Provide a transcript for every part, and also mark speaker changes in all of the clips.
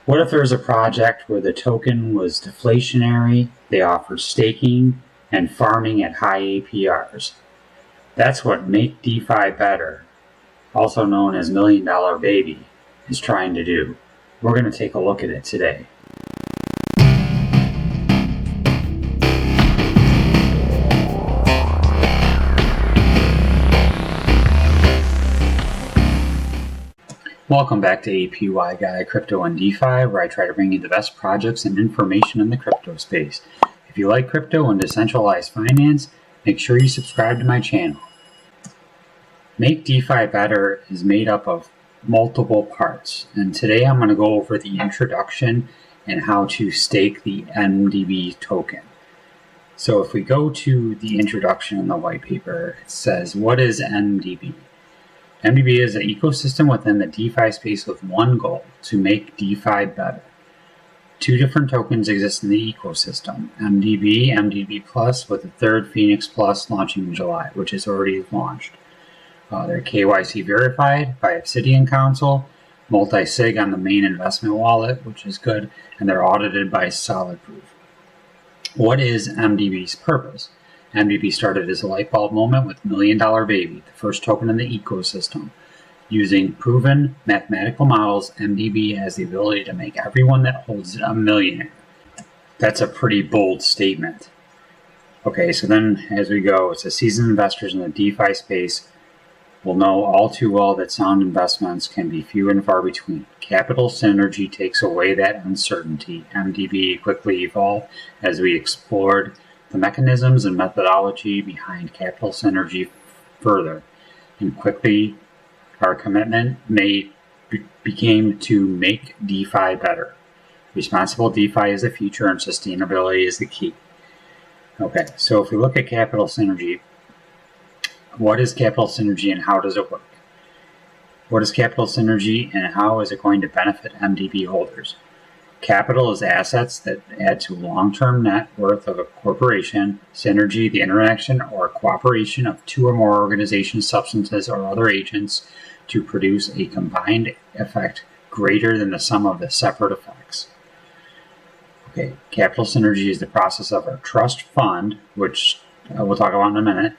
Speaker 1: What if there was a project where the token was deflationary, they offered staking and farming at high APRs? That's what Make DeFi Better, also known as $1 Million Baby, is trying to do. We're going to take a look at it today. Welcome back to APY Guy Crypto and DeFi, where I try to bring you the best projects and information in the crypto space. If you like crypto and decentralized finance, make sure you subscribe to my channel. Make DeFi Better is made up of multiple parts, and today I'm going to go over the introduction and how to stake the MDB token. So if we go to the introduction in the white paper, it says, what is MDB? MDB is an ecosystem within the DeFi space with one goal, to make DeFi better. Two different tokens exist in the ecosystem, MDB, MDB Plus, with the third Phoenix Plus launching in July, which is already launched. They're KYC verified by Obsidian Council, multi-sig on the main investment wallet, which is good, and they're audited by SolidProof. What is MDB's purpose? MDB started as a light bulb moment with $1 Million Baby, the first token in the ecosystem. Using proven mathematical models, MDB has the ability to make everyone that holds it a millionaire. That's a pretty bold statement. Okay, so then as we go, it says seasoned investors in the DeFi space will know all too well that sound investments can be few and far between. Capital synergy takes away that uncertainty. MDB quickly evolved as we explored the mechanisms and methodology behind capital synergy further, and quickly our commitment became to make DeFi better. Responsible DeFi is the future and sustainability is the key. Okay, so if we look at capital synergy, what is capital synergy and how does it work? What is capital synergy and how is it going to benefit MDB holders? Capital is assets that add to long-term net worth of a corporation. Synergy, the interaction or cooperation of two or more organizations, substances, or other agents to produce a combined effect greater than the sum of the separate effects. Okay, capital synergy is the process of a trust fund, which we'll talk about in a minute,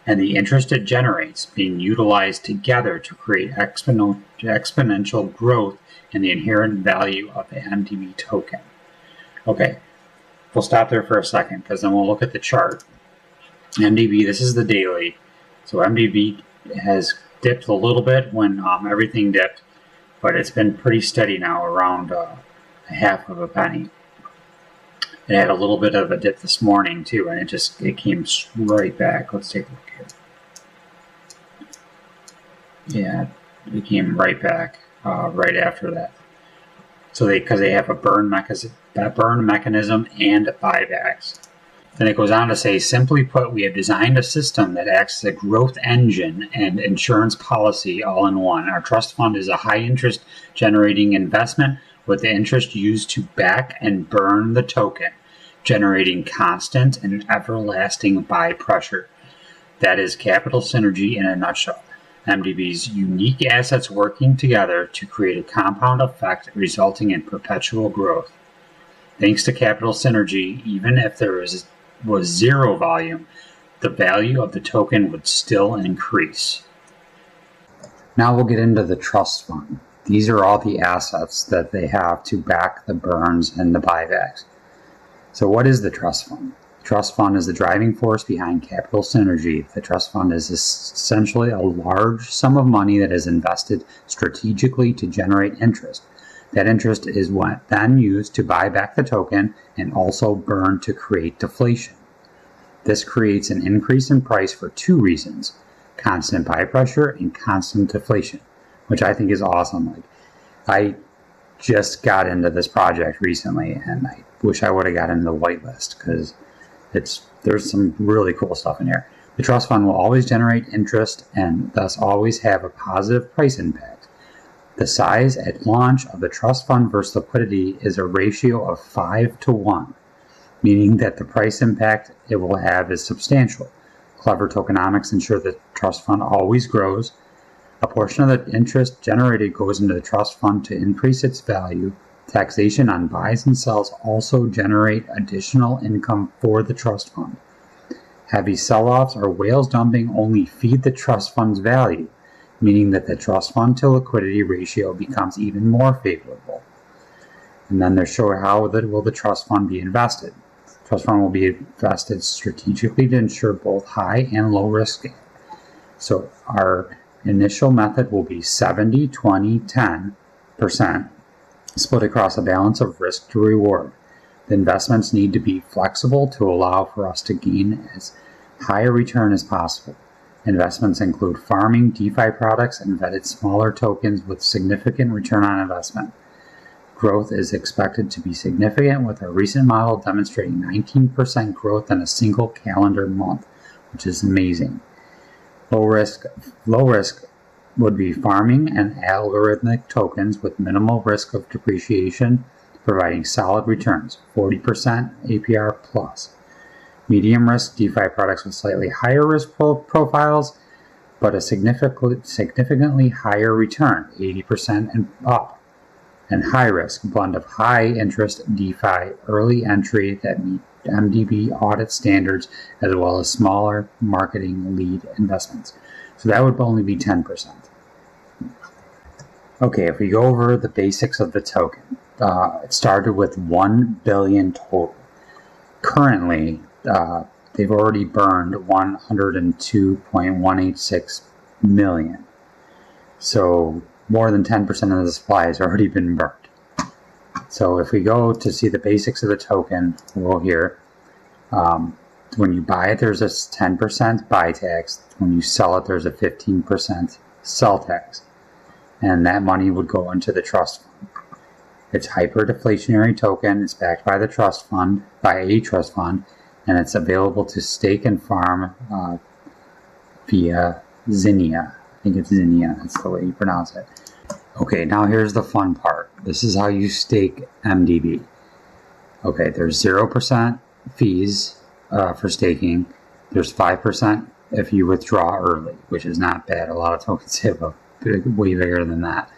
Speaker 1: and the interest it generates being utilized together to create exponential growth and the inherent value of the MDB token. Okay, we'll stop there for a second because then we'll look at the chart. MDB, this is the daily. So MDB has dipped a little bit when everything dipped, but it's been pretty steady now, around a half of a penny. It had a little bit of a dip this morning too, and it came right back. Let's take a look here. Yeah, it came right back. Right after that. So because they have a burn mechanism and buybacks. Then it goes on to say, simply put, we have designed a system that acts as a growth engine and insurance policy all in one. Our trust fund is a high interest generating investment with the interest used to back and burn the token, generating constant and everlasting buy pressure. That is capital synergy in a nutshell. MDB's unique assets working together to create a compound effect resulting in perpetual growth. Thanks to capital synergy, even if there was zero volume, the value of the token would still increase. Now we'll get into the trust fund. These are all the assets that they have to back the burns and the buybacks. So what is the trust fund? The trust fund is the driving force behind capital synergy. The trust fund is essentially a large sum of money that is invested strategically to generate interest. That interest is then used to buy back the token and also burn to create deflation. This creates an increase in price for two reasons: constant buy pressure and constant deflation, which I think is awesome. I just got into this project recently, and I wish I would have got into the whitelist because there's some really cool stuff in here. The trust fund will always generate interest and thus always have a positive price impact. The size at launch of the trust fund versus liquidity is a ratio of 5-to-1, meaning that the price impact it will have is substantial. Clever tokenomics ensure that the trust fund always grows. A portion of the interest generated goes into the trust fund to increase its value Taxation on buys and sells also generate additional income for the trust fund. Heavy sell-offs or whales dumping only feed the trust fund's value, meaning that the trust fund to liquidity ratio becomes even more favorable. And then they're showing how will the trust fund be invested. The trust fund will be invested strategically to ensure both high and low risk. So our initial method will be 70, 20, 10% split across a balance of risk to reward. The investments need to be flexible to allow for us to gain as high a return as possible. Investments include farming, DeFi products, and vetted smaller tokens with significant return on investment. Growth is expected to be significant, with our recent model demonstrating 19% growth in a single calendar month, which is amazing. Low risk would be farming and algorithmic tokens with minimal risk of depreciation, providing solid returns, 40% APR plus. Medium risk DeFi products with slightly higher risk profiles, but a significantly higher return, 80% and up. And high risk blend of high interest DeFi early entry that meet MDB audit standards, as well as smaller marketing lead investments. So that would only be 10%. Okay, if we go over the basics of the token, it started with 1 billion total. Currently, they've already burned 102.186 million. So more than 10% of the supply has already been burned. So if we go to see the basics of the token, we'll here, when you buy it, there's a 10% buy tax. When you sell it, there's a 15% sell tax. And that money would go into the trust fund. It's hyper-deflationary token. It's backed by the trust fund, by a trust fund, and it's available to stake and farm via Zinnia. I think it's Zinnia. That's the way you pronounce it. Okay, now here's the fun part. This is how you stake MDB. Okay, there's 0% fees for staking. There's 5% if you withdraw early, which is not bad. A lot of tokens have a way bigger than that.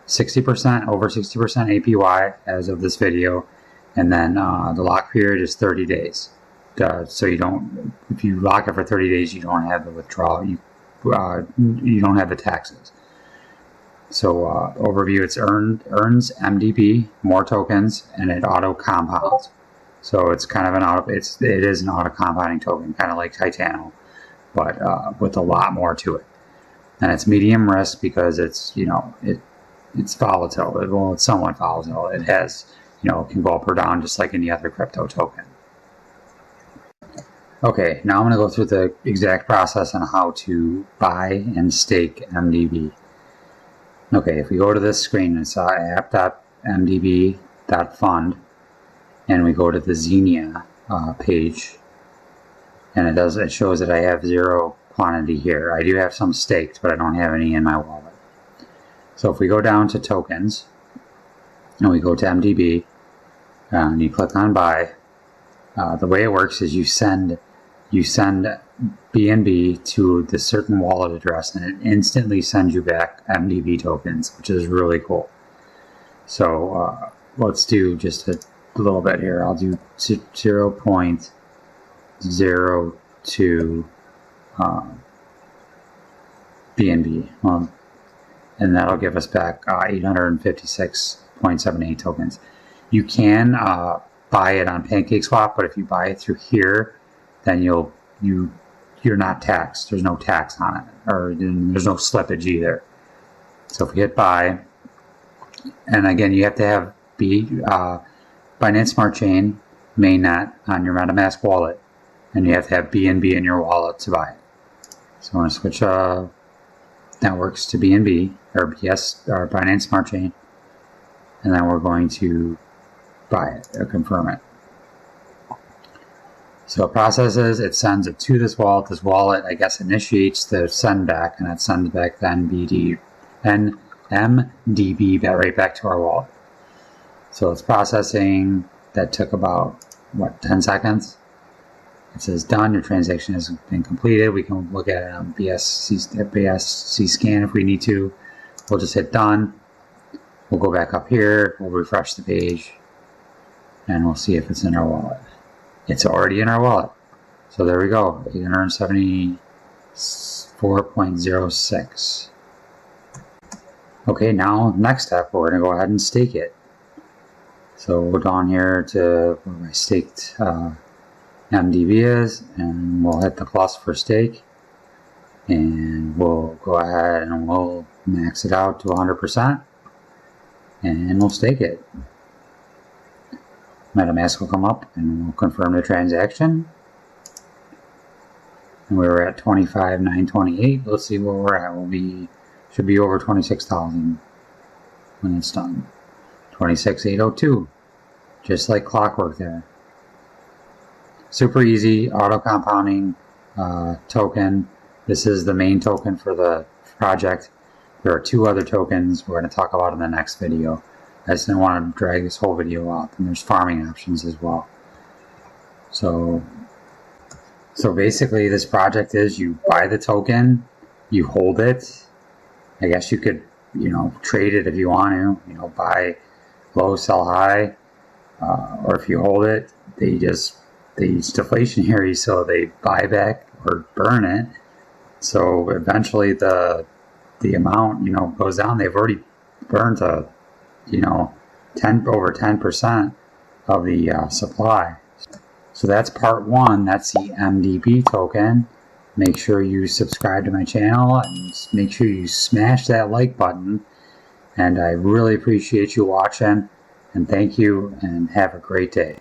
Speaker 1: 60%, over 60% APY as of this video, and then the lock period is 30 days. So you don't, if you lock it for 30 days, you don't have the withdrawal. You don't have the taxes. So overview: it's earns MDB, more tokens, and it auto compounds. So it's kind of it is an auto compounding token, kind of like Titano, but with a lot more to it. And it's medium risk because it's it's volatile. Well, it's somewhat volatile. It has it can go up or down just like any other crypto token. Okay, now I'm going to go through the exact process on how to buy and stake MDB. Okay, if we go to this screen, it's app.mdb.fund, and we go to the Zinnia page, and it shows that I have 0 quantity here. I do have some staked, but I don't have any in my wallet. So if we go down to tokens, and we go to MDB, and you click on buy, the way it works is you send BNB to the certain wallet address, and it instantly sends you back MDB tokens, which is really cool. So let's do just a little bit here. I'll do 0.02 BNB, and that'll give us back 856.78 tokens. You can buy it on PancakeSwap, but if you buy it through here, then you're not taxed. There's no tax on it, or there's no slippage either. So if we hit buy, and again, you have to have Binance Smart Chain mainnet on your MetaMask wallet, and you have to have BNB in your wallet to buy it. So I'm going to switch networks to BNB or Binance Smart Chain, and then we're going to buy it or confirm it. So it processes, it sends it to this wallet. This wallet, I guess, initiates the send back, and it sends back the MDB right back to our wallet. So it's processing. That took about 10 seconds. It says done. Your transaction has been completed. We can look at it on BSC scan if we need to. We'll just hit done. We'll go back up here, we'll refresh the page, and we'll see if it's in our wallet. It's already in our wallet. So there we go, 874.06. Okay, now next step, we're going to go ahead and stake it. So we'll go down here to where my staked MDB is, and we'll hit the plus for stake. And we'll go ahead and we'll max it out to 100%. And we'll stake it. MetaMask will come up and we'll confirm the transaction. And we were at 25,928. Let's see where we're at. Should be over 26,000 when it's done. 26,802. Just like clockwork there. Super easy auto compounding token. This is the main token for the project. There are 2 other tokens we're going to talk about in the next video. I just didn't want to drag this whole video out. And there's farming options as well. So basically this project is you buy the token, you hold it. I guess you could, trade it if you want to, buy low, sell high. Or if you hold it, it's deflationary, so they buy back or burn it. So eventually the amount, goes down. They've already burned over 10% of the supply. So that's part 1. That's the MDB token. Make sure you subscribe to my channel and make sure you smash that like button. And I really appreciate you watching. And thank you and have a great day.